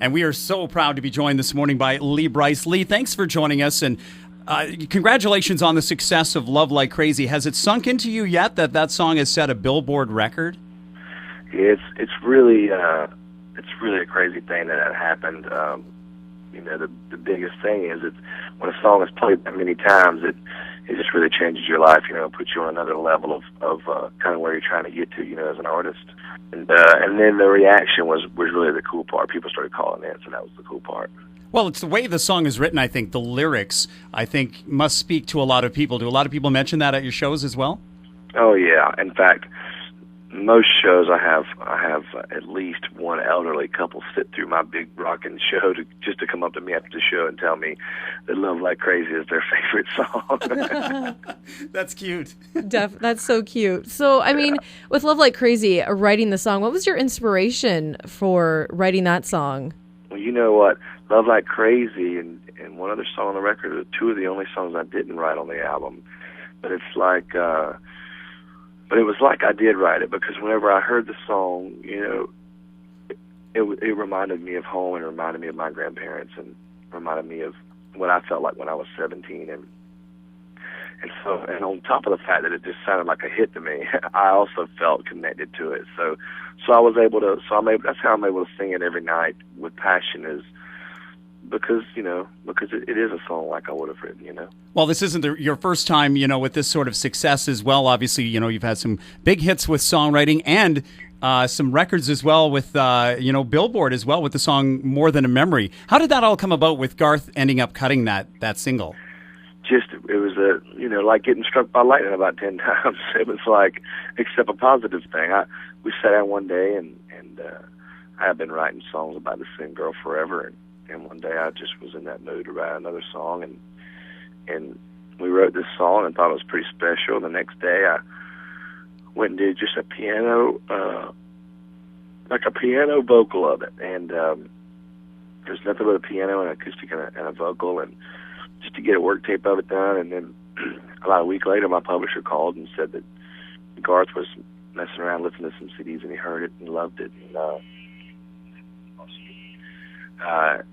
And we are so proud to be joined this morning by Lee Brice. Lee, thanks for joining us, and congratulations on the success of Love Like Crazy. Has it sunk into you yet that song has set a Billboard record? It's really a crazy thing that happened. The biggest thing is when a song is played that many times, it just really changes your life. Puts you on another level of kind of where you're trying to get to, as an artist. And then the reaction was really the cool part. People started calling in, so that was the cool part. Well, it's the way the song is written. I think the lyrics, must speak to a lot of people. Do a lot of people mention that at your shows as well? Oh yeah. In fact, most shows I have at least one elderly couple sit through my big rockin' show just to come up to me after the show and tell me that Love Like Crazy is their favorite song. That's cute. That's so cute. So, with Love Like Crazy, writing the song, what was your inspiration for writing that song? Well, you know what? Love Like Crazy and one other song on the record are two of the only songs I didn't write on the album. But it's like... But it was like I did write it, because whenever I heard the song, it reminded me of home, and reminded me of my grandparents, and reminded me of what I felt like when I was 17. And on top of the fact that it just sounded like a hit to me, I also felt connected to it. So I was able to. That's how I'm able to sing it every night with passion, is because it is a song like I would have written, Well, this isn't your first time, with this sort of success as well. Obviously, you've had some big hits with songwriting and some records as well with, Billboard as well with the song More Than a Memory. How did that all come about with Garth ending up cutting that single? It was like getting struck by lightning about 10 times. It was like, except a positive thing. We sat down one day and I have been writing songs about the same girl forever, and one day I just was in that mood to write another song, and we wrote this song and thought it was pretty special. The next day I went and did just a piano, like a piano vocal of it, and there's nothing but a piano and an acoustic and a vocal, and just to get a work tape of it done. And then about a week later, my publisher called and said that Garth was messing around listening to some CDs, and he heard it and loved it,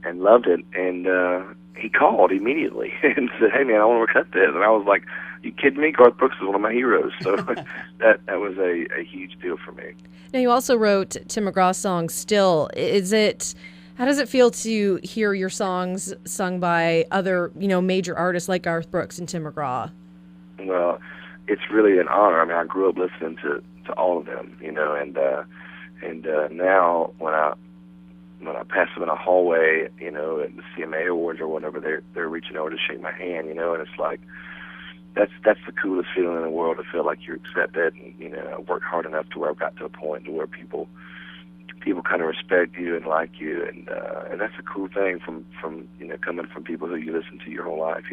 and loved it, and he called immediately and said, "Hey man, I want to cut this." And I was like, "You kidding me? Garth Brooks is one of my heroes." So that was a huge deal for me. Now, you also wrote Tim McGraw's song "Still." How does it feel to hear your songs sung by other, major artists like Garth Brooks and Tim McGraw? Well, it's really an honor. I grew up listening to all of them, and now when I pass them in a hallway, at the CMA Awards or whatever, they're reaching over to shake my hand, and it's like that's the coolest feeling in the world, to feel like you're accepted, and I worked hard enough to where I've got to a point to where people kind of respect you and like you, and that's a cool thing from coming from people who you listen to your whole life,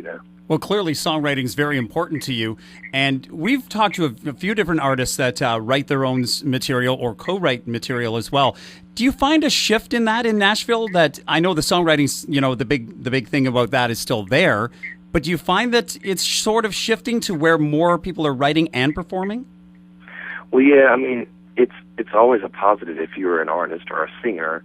Well, clearly songwriting is very important to you, and we've talked to a few different artists that write their own material or co-write material as well. Do you find a shift in that in Nashville? That I know the songwriting's, the big thing about that is still there, but do you find that it's sort of shifting to where more people are writing and performing? Well, yeah, it's always a positive if you're an artist or a singer.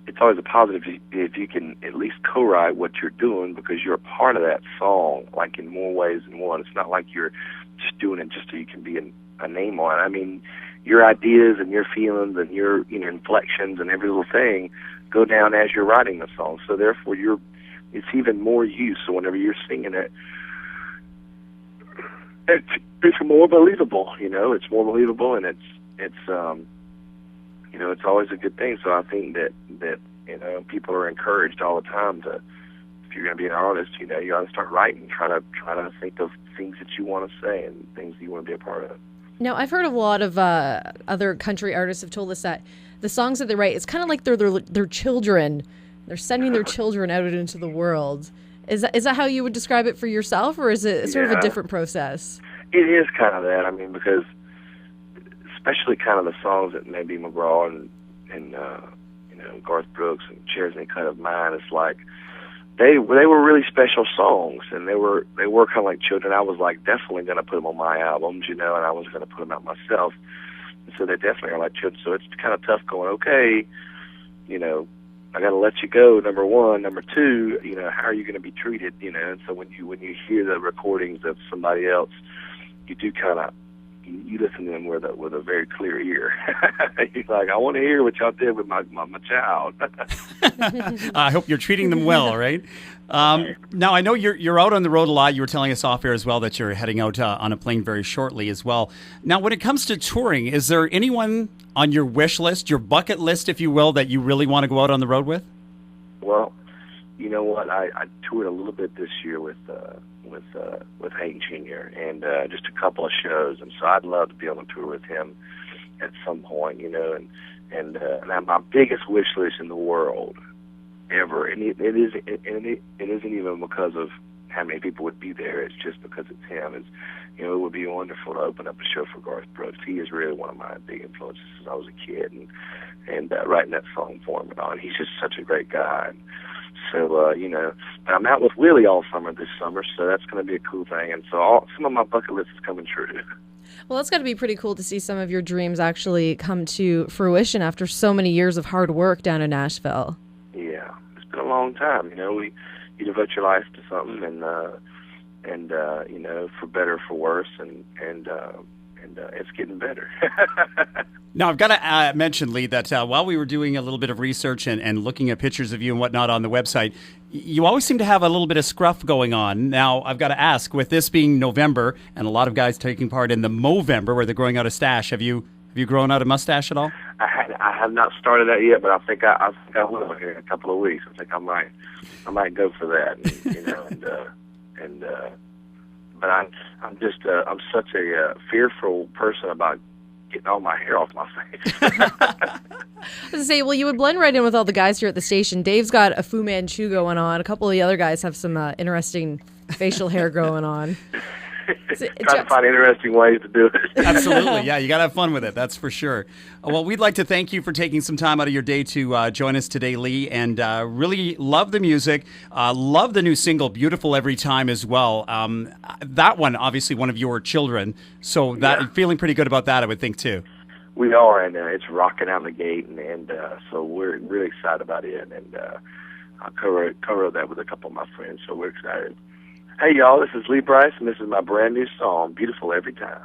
It's always a positive if you can at least co-write what you're doing, because you're a part of that song, like in more ways than one. It's not like you're just doing it just so you can be a name on it. Your ideas and your feelings and your inflections and every little thing go down as you're writing the song. So therefore, it's even more you. So whenever you're singing it, it's more believable. It's more believable, and it's it's always a good thing. So I think that people are encouraged all the time to, if you're going to be an artist, you got to start writing, try to think of things that you want to say and things that you want to be a part of. Now, I've heard a lot of other country artists have told us that the songs that they write, it's kind of like they're their children. They're sending their children out into the world. Is that how you would describe it for yourself, or is it sort of a different process? It is kind of that. Because especially kind of the songs that maybe McGraw and Garth Brooks and Cheryl cut of mine, it's like they were really special songs, and they were kind of like children. I was like definitely going to put them on my albums, and I was going to put them out myself. And so they definitely are like children. So it's kind of tough going, okay, I got to let you go, number one. Number two, you know, how are you going to be treated, you know? And so when you hear the recordings of somebody else, you do kind of, you listen to them with a very clear ear. You're like, I want to hear what y'all did with my child. I hope you're treating them well, right? Now, I know you're out on the road a lot. You were telling us off air as well that you're heading out on a plane very shortly as well. Now, when it comes to touring, is there anyone on your wish list, your bucket list, if you will, that you really want to go out on the road with? Well, you know what? I toured a little bit this year with Hank Jr. and just a couple of shows, and so I'd love to be on a tour with him at some point, you know. And my biggest wish list in the world ever, and it isn't even because of how many people would be there. It's just because it's him. It's, you know, it would be wonderful to open up a show for Garth Brooks. He is really one of my big influences since I was a kid, and writing that song for him and all. And he's just such a great guy. And so, you know, I'm out with Willie all summer this summer, so that's going to be a cool thing. And so some of my bucket list is coming true. Well, it's got to be pretty cool to see some of your dreams actually come to fruition after so many years of hard work down in Nashville. Yeah, it's been a long time. You know, you devote your life to something, and you know, for better or for worse, and it's getting better. Now, I've got to mention, Lee, that while we were doing a little bit of research and looking at pictures of you and whatnot on the website, you always seem to have a little bit of scruff going on. Now, I've got to ask, with this being November and a lot of guys taking part in the Movember where they're growing out a stash, have you grown out a mustache at all? I have not started that yet, but I think I will here in a couple of weeks. I think I might go for that, and, you know, but I'm just I'm such a fearful person about getting all my hair off my face. I was going to say, well, you would blend right in with all the guys here at the station. Dave's got a Fu Manchu going on. A couple of the other guys have some interesting facial hair going on. Trying to find interesting ways to do it. Absolutely, yeah. You got to have fun with it, that's for sure. Well, we'd like to thank you for taking some time out of your day to join us today, Lee, and really love the music. Love the new single, Beautiful Every Time, as well. That one, obviously, one of your children. So feeling pretty good about that, I would think, too. We are, and it's rocking out the gate, and so we're really excited about it. And I co-wrote that with a couple of my friends, so we're excited. Hey, y'all, this is Lee Brice, and this is my brand new song, Beautiful Every Time.